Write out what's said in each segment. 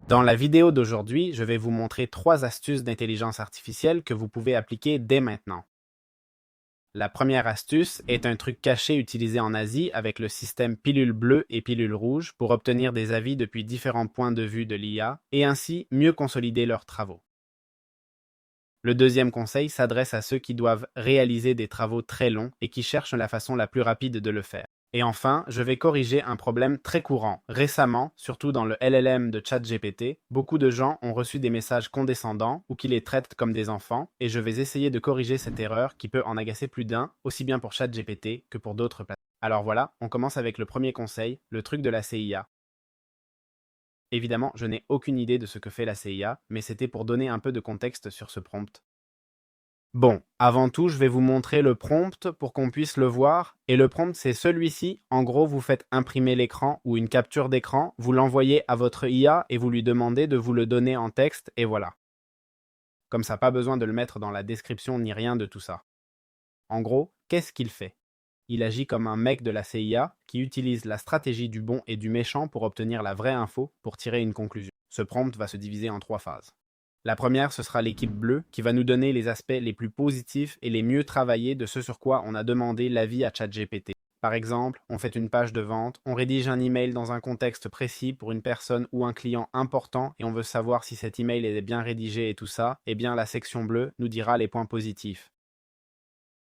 Dans la vidéo d'aujourd'hui, je vais vous montrer 3 astuces d'intelligence artificielle que vous pouvez appliquer dès maintenant. La première astuce est un truc caché utilisé en Asie avec le système pilule bleue et pilule rouge pour obtenir des avis depuis différents points de vue de l'IA et ainsi mieux consolider leurs travaux. Le deuxième conseil s'adresse à ceux qui doivent réaliser des travaux très longs et qui cherchent la façon la plus rapide de le faire. Et enfin, je vais corriger un problème très courant. Récemment, surtout dans le LLM de ChatGPT, beaucoup de gens ont reçu des messages condescendants ou qui les traitent comme des enfants, et je vais essayer de corriger cette erreur qui peut en agacer plus d'un, aussi bien pour ChatGPT que pour d'autres plateformes. Alors voilà, on commence avec le premier conseil, le truc de la CIA. Évidemment, je n'ai aucune idée de ce que fait la CIA, mais c'était pour donner un peu de contexte sur ce prompt. Bon, avant tout, je vais vous montrer le prompt pour qu'on puisse le voir. Et le prompt, c'est celui-ci. En gros, vous faites imprimer l'écran ou une capture d'écran, vous l'envoyez à votre IA et vous lui demandez de vous le donner en texte, et voilà. Comme ça, pas besoin de le mettre dans la description ni rien de tout ça. En gros, qu'est-ce qu'il fait? Il agit comme un mec de la CIA qui utilise la stratégie du bon et du méchant pour obtenir la vraie info pour tirer une conclusion. Ce prompt va se diviser en 3 phases. La première, ce sera l'équipe bleue qui va nous donner les aspects les plus positifs et les mieux travaillés de ce sur quoi on a demandé l'avis à ChatGPT. Par exemple, on fait une page de vente, on rédige un email dans un contexte précis pour une personne ou un client important et on veut savoir si cet email est bien rédigé et tout ça, eh bien la section bleue nous dira les points positifs.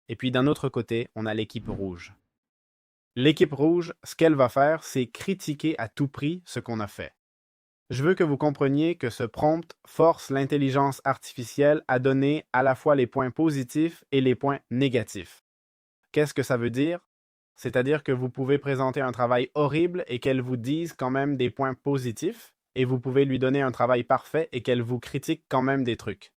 Et puis d'un autre côté, on a l'équipe rouge. L'équipe rouge, ce qu'elle va faire, c'est critiquer à tout prix ce qu'on a fait. Je veux que vous compreniez que ce prompt force l'intelligence artificielle à donner à la fois les points positifs et les points négatifs. Qu'est-ce que ça veut dire? C'est-à-dire que vous pouvez présenter un travail horrible et qu'elle vous dise quand même des points positifs, et vous pouvez lui donner un travail parfait et qu'elle vous critique quand même des trucs.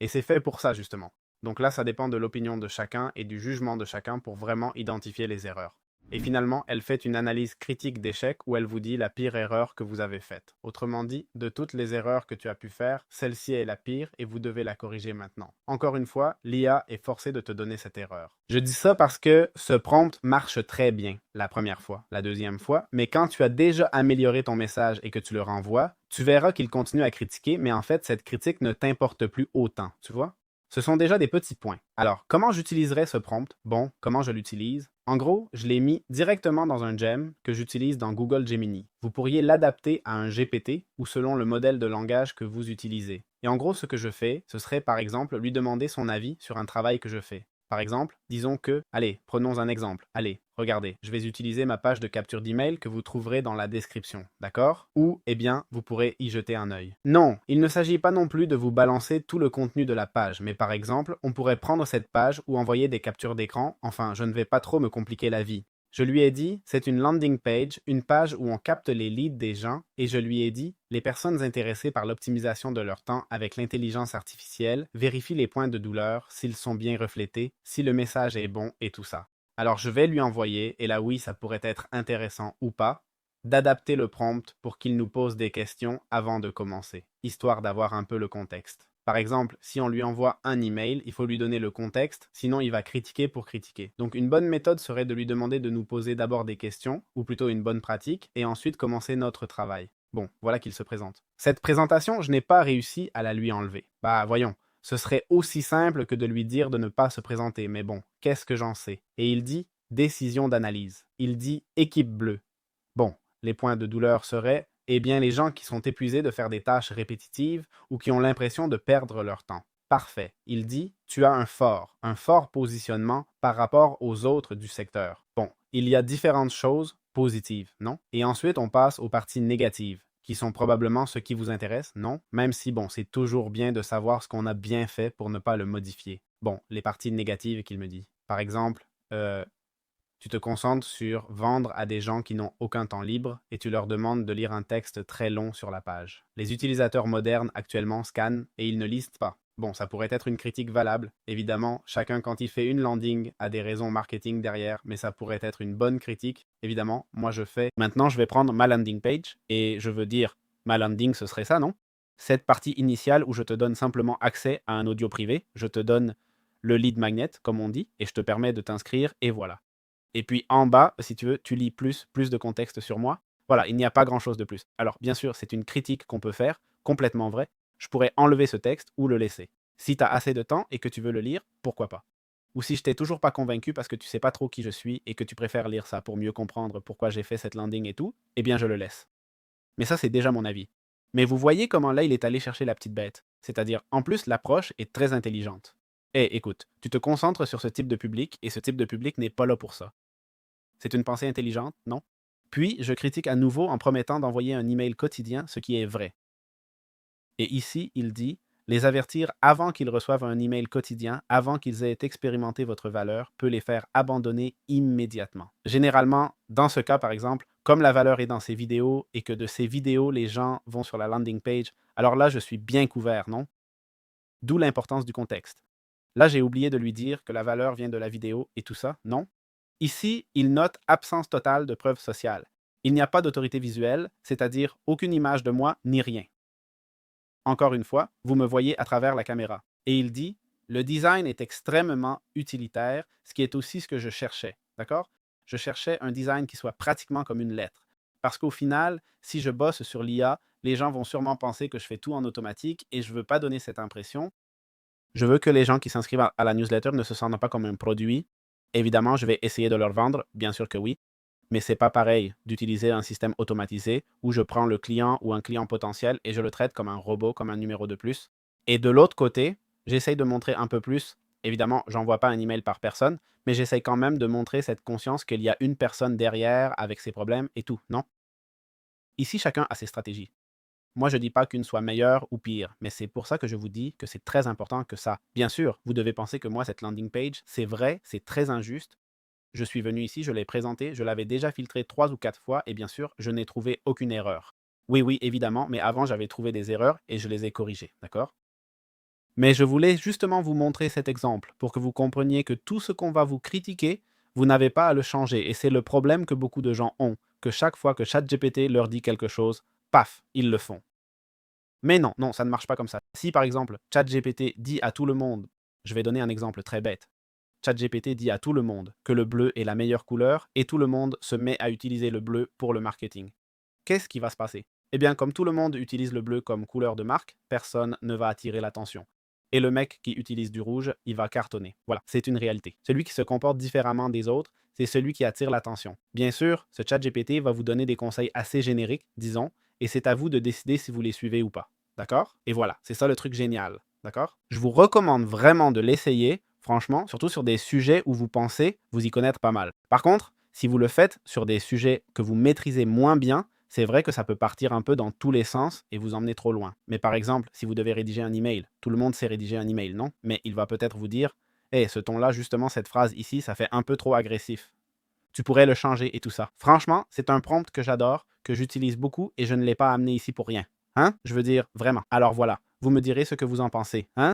Et c'est fait pour ça, justement. Donc là, ça dépend de l'opinion de chacun et du jugement de chacun pour vraiment identifier les erreurs. Et finalement, elle fait une analyse critique d'échec où elle vous dit la pire erreur que vous avez faite. Autrement dit, de toutes les erreurs que tu as pu faire, celle-ci est la pire et vous devez la corriger maintenant. Encore une fois, l'IA est forcée de te donner cette erreur. Je dis ça parce que ce prompt marche très bien la première fois, la deuxième fois, mais quand tu as déjà amélioré ton message et que tu le renvoies, tu verras qu'il continue à critiquer, mais en fait, cette critique ne t'importe plus autant, tu vois? Ce sont déjà des petits points. Alors, comment j'utiliserai ce prompt? Bon, comment je l'utilise? En gros, je l'ai mis directement dans un gem que j'utilise dans Google Gemini. Vous pourriez l'adapter à un GPT ou selon le modèle de langage que vous utilisez. Et en gros, ce que je fais, ce serait par exemple lui demander son avis sur un travail que je fais. Par exemple, disons que, allez, prenons un exemple. Allez, regardez, je vais utiliser ma page de capture d'email que vous trouverez dans la description, d'accord? Ou, eh bien, vous pourrez y jeter un œil. Non, il ne s'agit pas non plus de vous balancer tout le contenu de la page, mais par exemple, on pourrait prendre cette page ou envoyer des captures d'écran, enfin, je ne vais pas trop me compliquer la vie. Je lui ai dit, c'est une landing page, une page où on capte les leads des gens, et je lui ai dit, les personnes intéressées par l'optimisation de leur temps avec l'intelligence artificielle vérifient les points de douleur, s'ils sont bien reflétés, si le message est bon et tout ça. Alors je vais lui envoyer, et là oui, ça pourrait être intéressant ou pas, d'adapter le prompt pour qu'il nous pose des questions avant de commencer, histoire d'avoir un peu le contexte. Par exemple, si on lui envoie un email, il faut lui donner le contexte, sinon il va critiquer pour critiquer. Donc une bonne méthode serait de lui demander de nous poser d'abord des questions, ou plutôt une bonne pratique, et ensuite commencer notre travail. Bon, voilà qu'il se présente. Cette présentation, je n'ai pas réussi à la lui enlever. Bah voyons, ce serait aussi simple que de lui dire de ne pas se présenter, mais bon, qu'est-ce que j'en sais? Et il dit décision d'analyse. Il dit équipe bleue. Bon, les points de douleur seraient, eh bien, les gens qui sont épuisés de faire des tâches répétitives ou qui ont l'impression de perdre leur temps. Parfait. Il dit, tu as un fort positionnement par rapport aux autres du secteur. Bon, il y a différentes choses positives, non? Et ensuite, on passe aux parties négatives, qui sont probablement ce qui vous intéresse, non? Même si, bon, c'est toujours bien de savoir ce qu'on a bien fait pour ne pas le modifier. Bon, les parties négatives qu'il me dit. Par exemple, tu te concentres sur vendre à des gens qui n'ont aucun temps libre et tu leur demandes de lire un texte très long sur la page. Les utilisateurs modernes actuellement scannent et ils ne lisent pas. Bon, ça pourrait être une critique valable. Évidemment, chacun quand il fait une landing a des raisons marketing derrière, mais ça pourrait être une bonne critique. Évidemment, moi je fais. Maintenant, je vais prendre ma landing page et je veux dire, ma landing ce serait ça, non? Cette partie initiale où je te donne simplement accès à un audio privé, je te donne le lead magnet, comme on dit, et je te permets de t'inscrire et voilà. Et puis en bas, si tu veux, tu lis plus de contexte sur moi. Voilà, il n'y a pas grand-chose de plus. Alors, bien sûr, c'est une critique qu'on peut faire, complètement vrai. Je pourrais enlever ce texte ou le laisser. Si tu as assez de temps et que tu veux le lire, pourquoi pas. Ou si je t'ai toujours pas convaincu parce que tu sais pas trop qui je suis et que tu préfères lire ça pour mieux comprendre pourquoi j'ai fait cette landing et tout, eh bien je le laisse. Mais ça, c'est déjà mon avis. Mais vous voyez comment là, il est allé chercher la petite bête. C'est-à-dire, en plus, l'approche est très intelligente. Eh, écoute, tu te concentres sur ce type de public et ce type de public n'est pas là pour ça. C'est une pensée intelligente, non? Puis, je critique à nouveau en promettant d'envoyer un email quotidien, ce qui est vrai. Et ici, il dit les avertir avant qu'ils reçoivent un email quotidien, avant qu'ils aient expérimenté votre valeur, peut les faire abandonner immédiatement. Généralement, dans ce cas, par exemple, comme la valeur est dans ces vidéos et que de ces vidéos, les gens vont sur la landing page, alors là, je suis bien couvert, non? D'où l'importance du contexte. Là, j'ai oublié de lui dire que la valeur vient de la vidéo et tout ça, non? Ici, il note absence totale de preuves sociales. Il n'y a pas d'autorité visuelle, c'est-à-dire aucune image de moi ni rien. Encore une fois, vous me voyez à travers la caméra. Et il dit, le design est extrêmement utilitaire, ce qui est aussi ce que je cherchais. D'accord? Je cherchais un design qui soit pratiquement comme une lettre. Parce qu'au final, si je bosse sur l'IA, les gens vont sûrement penser que je fais tout en automatique et je ne veux pas donner cette impression. Je veux que les gens qui s'inscrivent à la newsletter ne se sentent pas comme un produit. Évidemment, je vais essayer de leur vendre, bien sûr que oui, mais c'est pas pareil d'utiliser un système automatisé où je prends le client ou un client potentiel et je le traite comme un robot, comme un numéro de plus. Et de l'autre côté, j'essaye de montrer un peu plus. Évidemment, j'envoie pas un email par personne, mais j'essaye quand même de montrer cette conscience qu'il y a une personne derrière avec ses problèmes et tout, non? Ici, chacun a ses stratégies. Moi, je ne dis pas qu'une soit meilleure ou pire, mais c'est pour ça que je vous dis que c'est très important que ça. Bien sûr, vous devez penser que moi, cette landing page, c'est vrai, c'est très injuste. Je suis venu ici, je l'ai présenté, je l'avais déjà filtré 3 ou 4 fois et bien sûr, je n'ai trouvé aucune erreur. Oui, oui, évidemment, mais avant, j'avais trouvé des erreurs et je les ai corrigées, d'accord? Mais je voulais justement vous montrer cet exemple pour que vous compreniez que tout ce qu'on va vous critiquer, vous n'avez pas à le changer et c'est le problème que beaucoup de gens ont, que chaque fois que ChatGPT leur dit quelque chose, paf, ils le font. Mais non, non, ça ne marche pas comme ça. Si par exemple, ChatGPT dit à tout le monde, je vais donner un exemple très bête, ChatGPT dit à tout le monde que le bleu est la meilleure couleur et tout le monde se met à utiliser le bleu pour le marketing. Qu'est-ce qui va se passer? Eh bien, comme tout le monde utilise le bleu comme couleur de marque, personne ne va attirer l'attention. Et le mec qui utilise du rouge, il va cartonner. Voilà, c'est une réalité. Celui qui se comporte différemment des autres, c'est celui qui attire l'attention. Bien sûr, ce ChatGPT va vous donner des conseils assez génériques, disons, et c'est à vous de décider si vous les suivez ou pas. D'accord? Et voilà, c'est ça le truc génial. D'accord? Je vous recommande vraiment de l'essayer, franchement, surtout sur des sujets où vous pensez vous y connaître pas mal. Par contre, si vous le faites sur des sujets que vous maîtrisez moins bien, c'est vrai que ça peut partir un peu dans tous les sens et vous emmener trop loin. Mais par exemple, si vous devez rédiger un email, tout le monde sait rédiger un email, non? Mais il va peut-être vous dire, hey, ce ton-là, justement, cette phrase ici, ça fait un peu trop agressif. Tu pourrais le changer et tout ça. Franchement, c'est un prompt que j'adore, que j'utilise beaucoup et je ne l'ai pas amené ici pour rien. Hein? Je veux dire, vraiment. Alors voilà, vous me direz ce que vous en pensez. Hein?